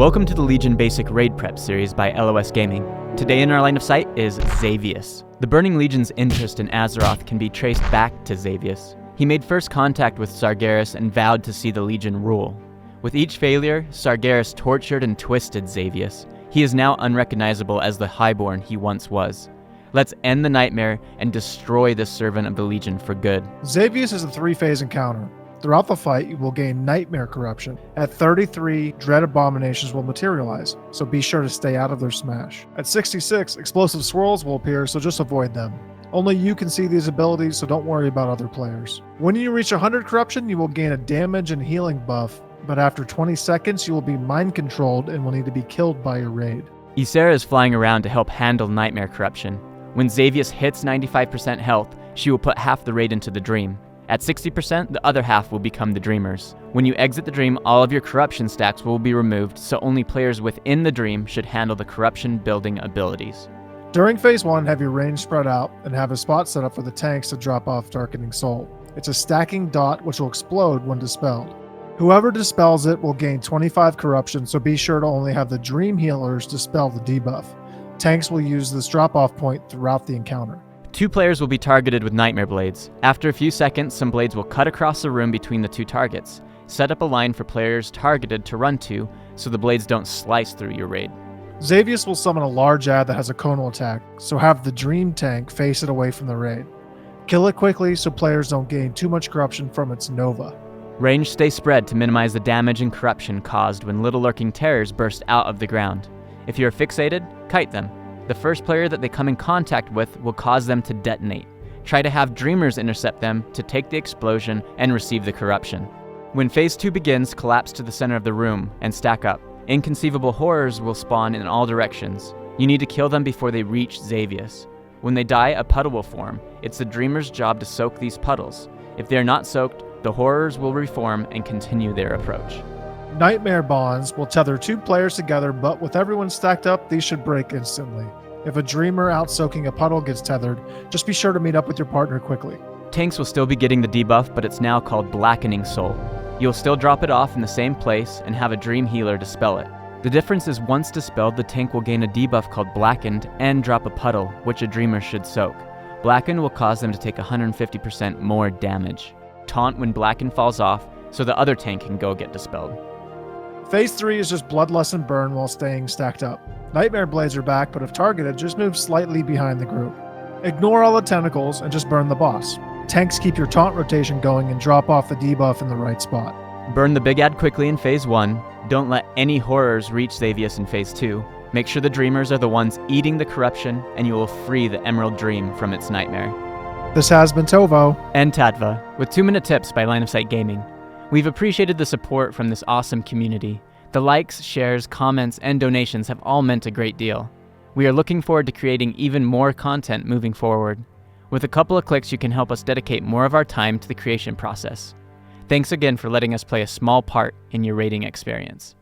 Welcome to the Legion Basic Raid Prep series by LOS Gaming. Today in our line of sight is Xavius. The Burning Legion's interest in Azeroth can be traced back to Xavius. He made first contact with Sargeras and vowed to see the Legion rule. With each failure, Sargeras tortured and twisted Xavius. He is now unrecognizable as the Highborn he once was. Let's end the nightmare and destroy this servant of the Legion for good. Xavius is a 3-phase encounter. Throughout the fight, you will gain Nightmare Corruption. At 33, Dread Abominations will materialize, so be sure to stay out of their smash. At 66, Explosive Swirls will appear, so just avoid them. Only you can see these abilities, so don't worry about other players. When you reach 100 Corruption, you will gain a damage and healing buff, but after 20 seconds, you will be mind controlled and will need to be killed by your raid. Ysera is flying around to help handle Nightmare Corruption. When Xavius hits 95% health, she will put half the raid into the Dream. At 60%, the other half will become the Dreamers. When you exit the Dream, all of your corruption stacks will be removed, so only players within the Dream should handle the corruption building abilities. During Phase 1, have your range spread out and have a spot set up for the tanks to drop off Darkening Soul. It's a stacking dot which will explode when dispelled. Whoever dispels it will gain 25 corruption, so be sure to only have the Dream Healers dispel the debuff. Tanks will use this drop-off point throughout the encounter. 2 players will be targeted with Nightmare Blades. After a few seconds, some blades will cut across the room between the 2 targets. Set up a line for players targeted to run to, so the blades don't slice through your raid. Xavius will summon a large ad that has a conal attack, so have the Dream Tank face it away from the raid. Kill it quickly so players don't gain too much corruption from its Nova. Range stay spread to minimize the damage and corruption caused when little Larking Terrors burst out of the ground. If you're fixated, kite them. The first player that they come in contact with will cause them to detonate. Try to have Dreamers intercept them to take the explosion and receive the corruption. When Phase 2 begins, collapse to the center of the room and stack up. Inconceivable horrors will spawn in all directions. You need to kill them before they reach Xavius. When they die, a puddle will form. It's the Dreamer's job to soak these puddles. If they are not soaked, the horrors will reform and continue their approach. Nightmare Bonds will tether 2 players together, but with everyone stacked up, these should break instantly. If a Dreamer out soaking a puddle gets tethered, just be sure to meet up with your partner quickly. Tanks will still be getting the debuff, but it's now called Blackening Soul. You'll still drop it off in the same place and have a Dream Healer dispel it. The difference is once dispelled, the tank will gain a debuff called Blackened and drop a puddle, which a Dreamer should soak. Blackened will cause them to take 150% more damage. Taunt when Blackened falls off, so the other tank can go get dispelled. Phase 3 is just Bloodlust and Burn while staying stacked up. Nightmare Blades are back, but if targeted, just move slightly behind the group. Ignore all the tentacles and just burn the boss. Tanks keep your taunt rotation going and drop off the debuff in the right spot. Burn the big ad quickly in Phase 1. Don't let any horrors reach Xavius in Phase 2. Make sure the Dreamers are the ones eating the corruption, and you will free the Emerald Dream from its nightmare. This has been Tovo and Tadva with 2-minute tips by Line of Sight Gaming. We've appreciated the support from this awesome community. The likes, shares, comments, and donations have all meant a great deal. We are looking forward to creating even more content moving forward. With a couple of clicks, you can help us dedicate more of our time to the creation process. Thanks again for letting us play a small part in your raiding experience.